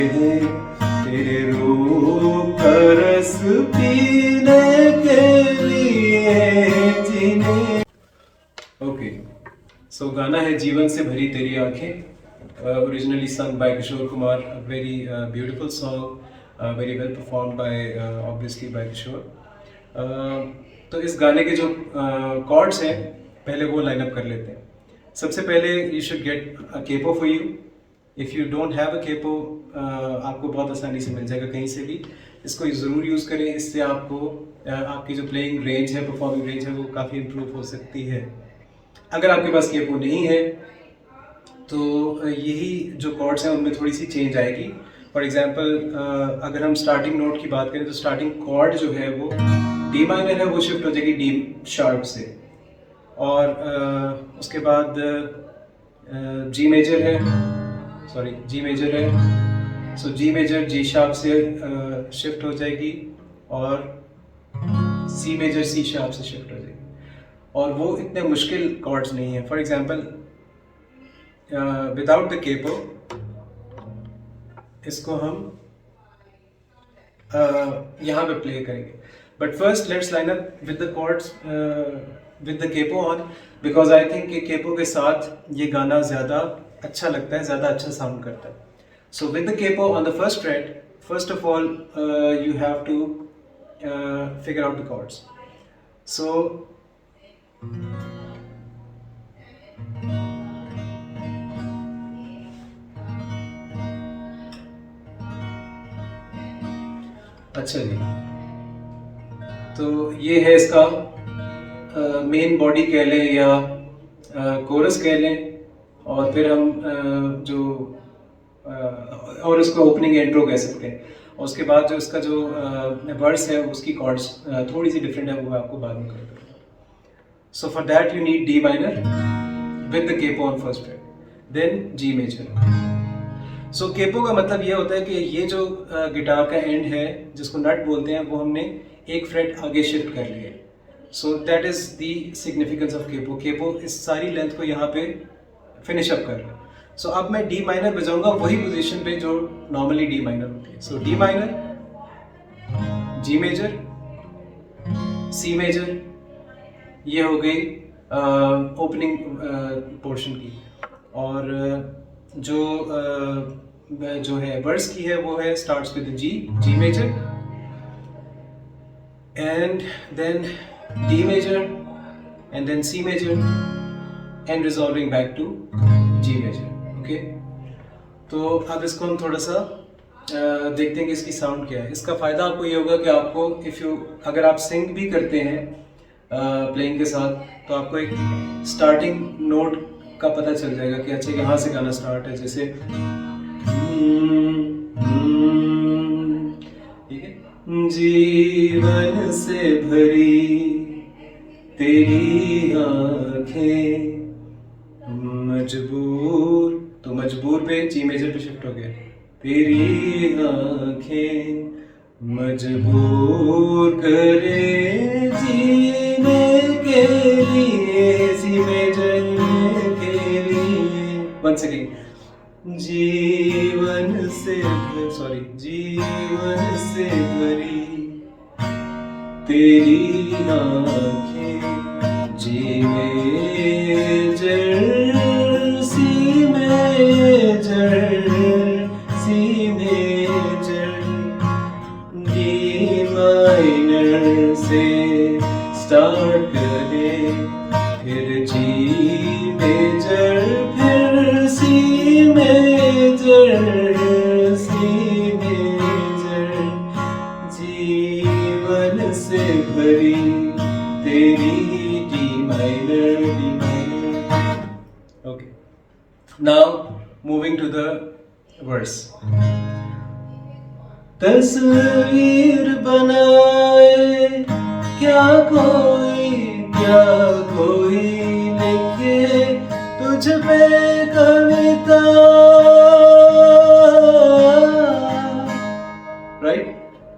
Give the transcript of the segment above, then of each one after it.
तेरे रूप का रस पीने के लिए जीने। ओके, सो गाना है जीवन से भरी तेरी आंखें, originally sung by Kishore Kumar, a very beautiful song, very well performed by obviously by किशोर। तो इस गाने के जो कॉर्ड्स हैं पहले वो लाइन अप कर लेते हैं। सबसे पहले you should get a capo for you. If you don't have a capo, आपको बहुत आसानी से मिल जाएगा कहीं से भी। इसको ज़रूर यूज़ करें, इससे आपको आपकी जो प्लेइंग रेंज है, परफॉर्मिंग रेंज है, वो काफ़ी इम्प्रूव हो सकती है। अगर आपके पास केपो नहीं है तो यही जो कॉर्ड्स हैं उनमें थोड़ी सी चेंज आएगी। फॉर एग्जांपल अगर हम स्टार्टिंग नोट की बात करें तो स्टार्टिंग कॉर्ड जो है वो डी माइनर है, वो शिफ्ट हो जाएगी डी शार्प से, और उसके बाद जी मेजर है, सॉरी जी मेजर है, so G major G sharp से शिफ्ट हो जाएगी, और सी मेजर सी शार्प से शिफ्ट हो जाएगी। और वो इतने मुश्किल कॉर्ड्स नहीं है। For example without the capo इसको हम यहाँ पे प्ले करेंगे। But first let's line up with the chords with the capo on, because I think कि केपो के साथ ये गाना ज़्यादा अच्छा लगता है, ज़्यादा अच्छा साउंड करता है। So with the capo on the first fret, first of all you have to figure out the chords. So अच्छा जी, तो ये है इसका मेन बॉडी कह लें या कोरस कह लें, और फिर हम और इसको ओपनिंग इंट्रो कह सकते हैं। और उसके बाद जो इसका जो वर्स है उसकी कॉर्ड्स थोड़ी सी डिफरेंट है, वो मैं आपको बाद में कर दूँगा। So for that you need D minor with the capo on first fret, then G major. So capo का मतलब ये होता है कि ये जो गिटार का एंड है जिसको नट बोलते हैं, वो हमने एक फ्रेट आगे शिफ्ट कर लिया। सो that is the significance of capo. Capo इस सारी लेंथ को यहाँ पे फिनिश अप कर रहा है। सो अब मैं डी माइनर बजाऊंगा वही पोजीशन पे जो नॉर्मली डी माइनर होती है। So D minor, G major, C major, ये हो गई ओपनिंग पोर्शन की। और जो है वर्स की है वो है starts with G, G major, and then D major, and then C major, and resolving back to G major. Okay, तो अब इसको हम थोड़ा सा देखते हैं कि इसकी साउंड क्या है। इसका फ़ायदा आपको ये होगा कि आपको अगर आप सिंग भी करते हैं प्लेइंग के साथ, तो आपको एक स्टार्टिंग नोट का पता चल जाएगा कि अच्छा यहाँ से गाना स्टार्ट है। जैसे ठीक है, जीवन से भरी तेरी आंखें, मजबूर, तो मजबूर पे जी मेजर पे शिफ्ट हो गया, तेरी आंखें मजबूर करे जीने के लिए, सी मेजर के लिए। वंस अगेन, जीवन से भरी तेरी आंखें, G major C major C major, D minor से स्टार्ट करें, फिर जी मेजर, फिर सी मेजर, सी मेजर, जीवन से भरी तेरी D minor, D minor. Okay, now moving to the verse. तस्वीर बनाए क्या कोई लिखे तुझ पे कविता, राइट।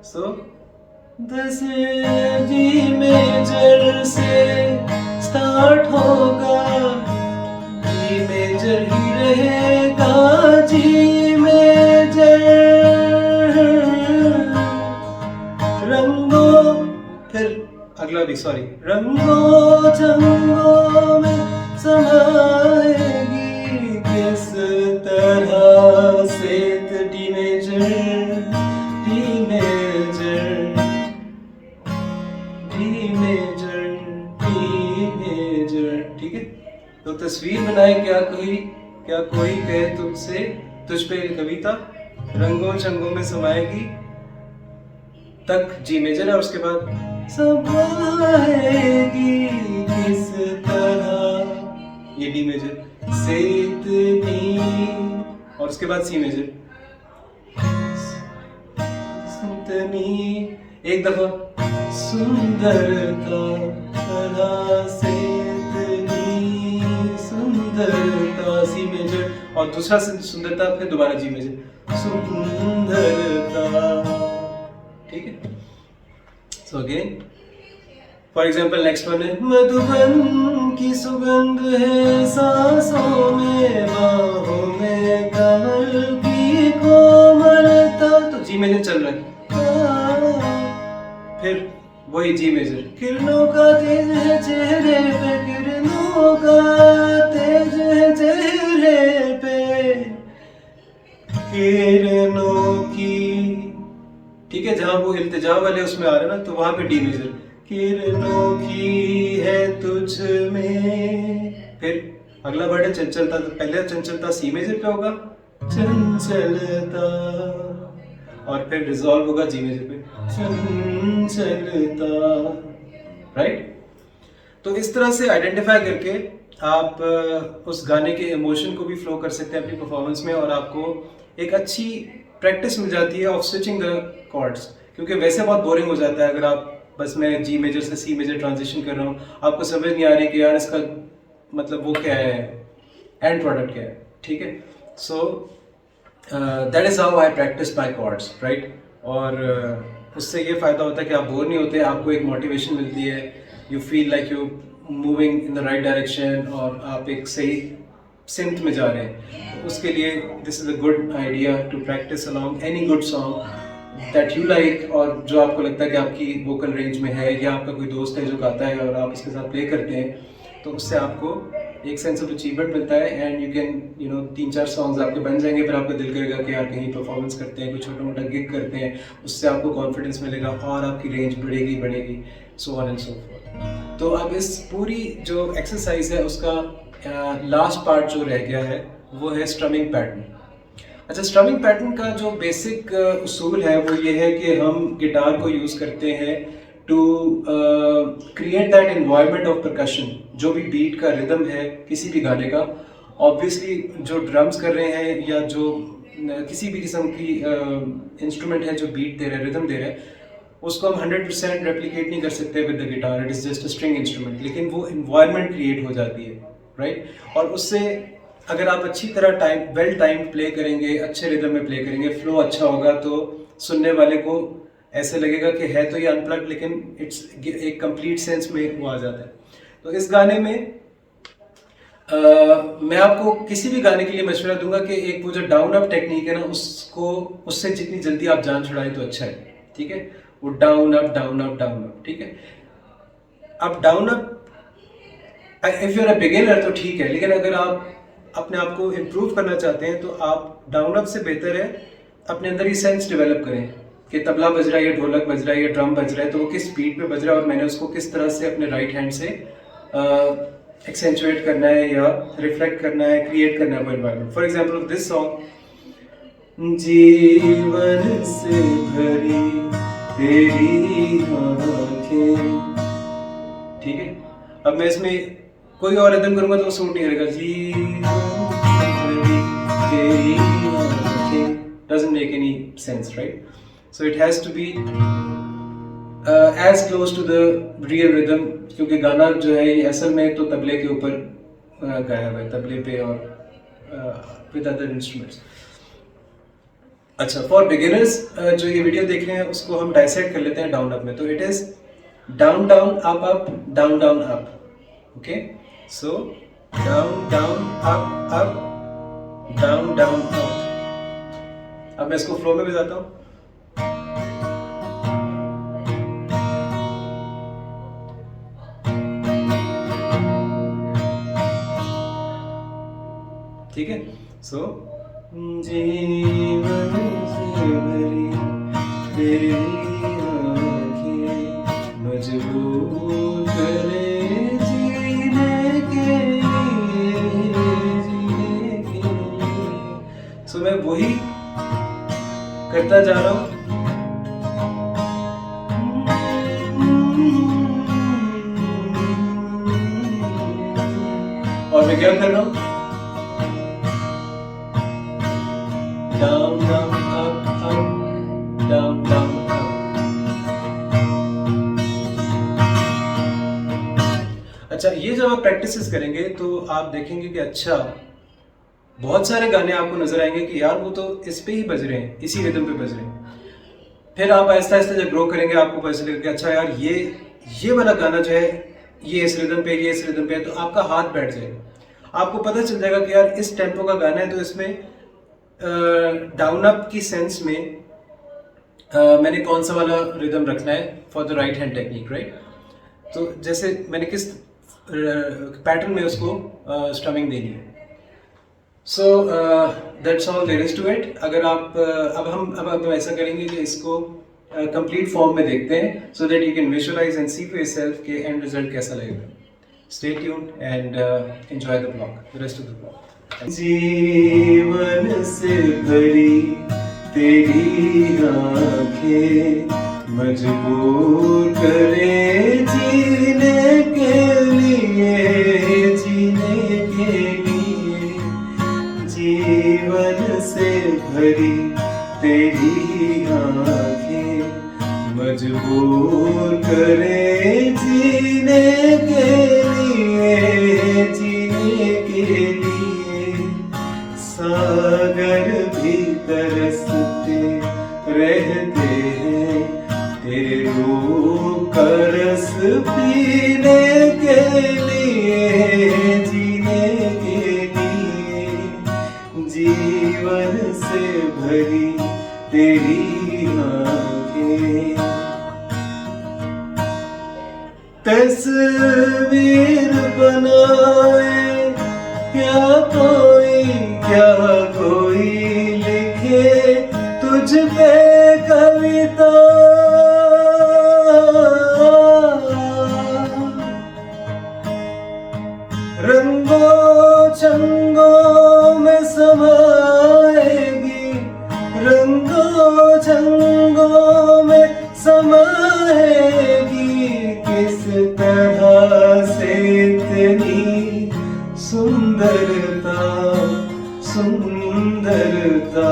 सो जी मेजर से स्टार्ट होगा, जी मेजर ही रहेगा, जी मेजर सॉरी, रंगों जंगों में समाएगी किस तरह से, D major D major D major D major, ठीक है। तो तस्वीर बनाए क्या कोई कहे तुझसे, तुझ पे कविता, रंगों चंगों में समाएगी तक जी मेजर है, और उसके बाद समाएगी किस तरह ये डी मेजर से इतनी, और उसके बाद सी मेजर इतनी, एक दफा सुंदरता तरह से इतनी सुंदरता, सी मेजर, और दूसरा सुंदरता फिर दोबारा जी मेजर, सुंदरता, ठीक है। So again for example next one है, मधुबन की सुगंध है सांसों में, बाहों में कमल की कोमलता, तो जी मेजर चल रहा है, फिर वही जी मेजर, किरणों का तेज है चेहरे पे, किरणों का तेज है चेहरे पे, किरणों की, ठीक है। जहां वो इल्तिजा वाले उसमें आ रहे ना, तो वहां पे डी मेजर, किरणों की है तुझ में, फिर अगला वर्ड है चंचलता, तो पहले चंचलता सी मेजर पे होगा, चंचलता, और फिर रिजॉल्व होगा जी मेजर पे, चंचलता, राइट। तो इस तरह से आइडेंटिफाई करके आप उस गाने के इमोशन को भी फ्लो कर सकते हैं अपनी परफॉर्मेंस में, और आपको एक अच्छी प्रैक्टिस मिल जाती है ऑफ स्विचिंग द कॉर्ड्स, क्योंकि वैसे बहुत बोरिंग हो जाता है अगर आप बस मैं जी मेजर से सी मेजर ट्रांजिशन कर रहा हूँ, आपको समझ नहीं आ रही कि यार इसका मतलब वो क्या है, एंड प्रोडक्ट क्या है, ठीक है। So that is how I practise my chords, right. और उससे ये फ़ायदा होता है कि आप बोर नहीं होते, आपको एक मोटिवेशन मिलती है, you feel like you moving in the right direction, और आप एक सही सिंथ में जा रहे हैं। तो उसके लिए this is a good idea to practise along any good song that you like, और जो आपको लगता है कि आपकी वोकल रेंज में है, या आपका कोई दोस्त है जो गाता है और आप उसके साथ प्ले करते हैं, तो उससे आपको एक सेंस ऑफ अचीवमेंट मिलता है, एंड यू कैन 3-4 सॉन्ग्स आपके बन जाएंगे, फिर आपका दिल करेगा कि यार कहीं परफॉर्मेंस करते हैं, कोई छोटा मोटा गिग करते हैं, उससे आपको कॉन्फिडेंस मिलेगा और आपकी रेंज बढ़ेगी, so on and so fourth. तो अब इस पूरी जो एक्सरसाइज है उसका लास्ट पार्ट जो रह गया है वो है स्ट्रमिंग पैटर्न। अच्छा, स्ट्रमिंग पैटर्न का जो बेसिक उसूल है वो ये है कि हम गिटार को यूज़ करते हैं to create that environment of percussion, जो भी बीट का रिदम है किसी भी गाने का। ऑब्वियसली जो ड्रम्स कर रहे हैं या जो किसी भी किस्म की इंस्ट्रूमेंट है जो बीट दे रहा है, रिदम दे रहा है, उसको हम 100% रेप्लिकेट नहीं कर सकते with the guitar, it is just a string instrument, लेकिन वो इन्वायरमेंट क्रिएट हो जाती है, राइट। और उससे अगर आप अच्छी तरह वेल टाइम प्ले करेंगे, अच्छे रिदम में प्ले करेंगे, फ्लो अच्छा होगा, तो सुनने वाले को ऐसे लगेगा कि है तो ये अनप्लग्ड, लेकिन इट्स एक कंप्लीट सेंस में वो आ जाता है। तो इस गाने में मैं आपको किसी भी गाने के लिए मशवरा दूंगा कि एक वो जो डाउन अप टेक्निक है ना, उससे जितनी जल्दी आप जान छुड़ाएं तो अच्छा है, ठीक है। वो down up down up down up, ठीक है। अब down up if you are a beginner तो ठीक है, लेकिन अगर आप अपने आप को इम्प्रूव करना चाहते हैं तो आप डाउन अप से बेहतर है अपने अंदर ही सेंस डेवलप करें कि तबला बज रहा है या ढोलक बज रहा है या ड्रम बज रहा है, तो वो किस स्पीड पे बज रहा है और मैंने उसको किस तरह से अपने राइट हैंड से एक्सेंचुएट करना है या रिफ्लेक्ट करना है, क्रिएट करना है वो environment. For example of this song, जीवन से भरी तेरी आँखें, ठीक है। अब मैं इसमें कोई और रिदम करूंगा तो वो सूट नहीं करेगा, जीवन से भरी तेरी आँखें doesn't make any sense, right? So it has to be as close to the real rhythm, क्योंकि गाना जो है ये असल में तो तबले के ऊपर गाया हुआ है, तबले पे और with other instruments। अच्छा, फॉर बिगिनर्स जो ये वीडियो देख रहे हैं उसको हम डाइसेक्ट कर लेते हैं डाउन अप में। तो it is down down up up down down up, okay. So down down up up down down up. अब मैं इसको फ्लो में बजाता हूँ। ठीक है। सो जीवन से भरी तेरी आँखें मजबूर करे जीने के लिए। सो मैं वही करता जा रहा हूँ। और मैं क्या कर रहा हूँ, down down up up down down up. अच्छा, ये जब आप प्रैक्टिस करेंगे तो आप देखेंगे कि अच्छा बहुत सारे गाने आपको नजर आएंगे कि यार वो तो इस पे ही बज रहे हैं, इसी रिदम पे बज रहे हैं। फिर आप आहिस्ता आहिस्ता जब ग्रो करेंगे आपको पता चलेगा कि अच्छा यार ये वाला गाना जो है ये इस रिदम पे, ये इस रिदम पे है, तो आपका हाथ बैठ जाएगा। आपको पता चल जाएगा कि यार इस टेम्पो का गाना है तो इसमें डाउन अप की सेंस में मैंने कौन सा वाला रिदम रखना है for the right hand technique, right. तो जैसे मैंने किस पैटर्न में उसको स्ट्रमिंग देनी है। So that's all there is to it. अगर आप अब हम ऐसा करेंगे कि इसको कंप्लीट फॉर्म में देखते हैं, so that you can visualise and see for yourself कि एंड रिजल्ट कैसा लगेगा। Stay tuned and enjoy the blog, the rest of the blog. जीवन से भरी तेरी आँखें मजबूर करे जीने के लिए, जीने के लिए। जीवन से भरी तेरी आँखें मजबूर करे जीने के लिए, जीने के लिए। सागर भी तरसते रहते हैं तेरे रूप का रस पीने के लिए, जीने के लिए। जीवन से भरी तेरी आँखें तस्वीर बनाए क्या कोई लिखे तुझ पे कविता। रंगों चंगों में समाएगी, रंगों चंगों में समाएगी। किस तरह से इतनी सुंदरता, सुंदरता।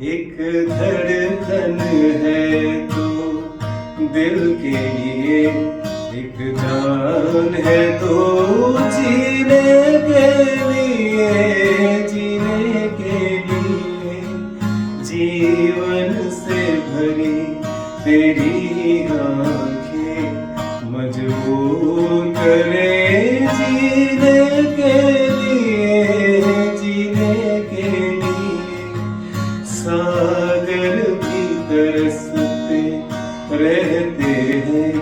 एक धड़कन है तो दिल के लिए, एक जान है तो जीने के लिए, जीने के लिए। जीवन से भरी तेरी आँखें मजबूर करे जीने के लिए, जीने के लिए। सागर भी तरसते रहते हैं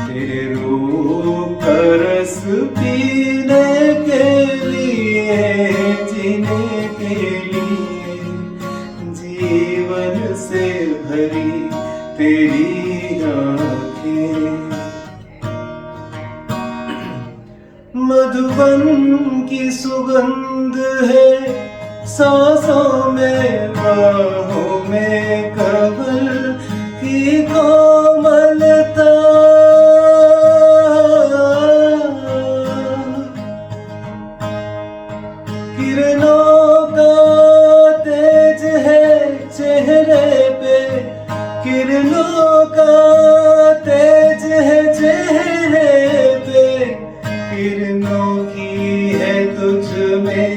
तेरे रूप का रस पीने के लिए, जीने के लिए। जीवन से भरी तेरी आँखें मधुबन की सुगंध है सांसों में, बाहों में कमल की कोमलता। किरणों का तेज है चेहरे पे, किरणों का तेज है चेहरे पे। किरणों की है तुझ में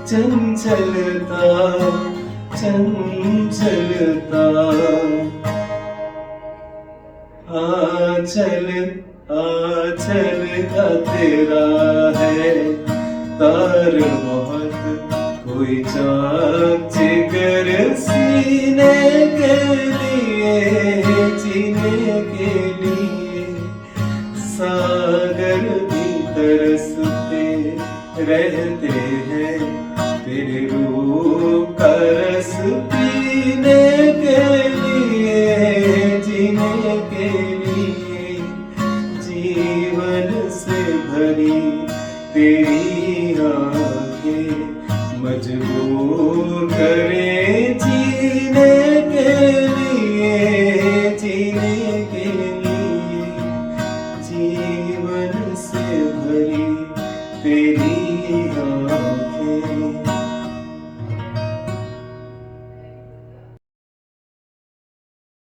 चंचलता, चंचलता। आंचल आंचल का तेरा है तार बहुत, कोई चाक जिगर सीने के लिए, जीने के लिए। सागर भी तरसते रहते हैं तेरे रूप का रस पीने के लिए, जीने के लिए। जीवन से भरी तेरी आंखें मजबूर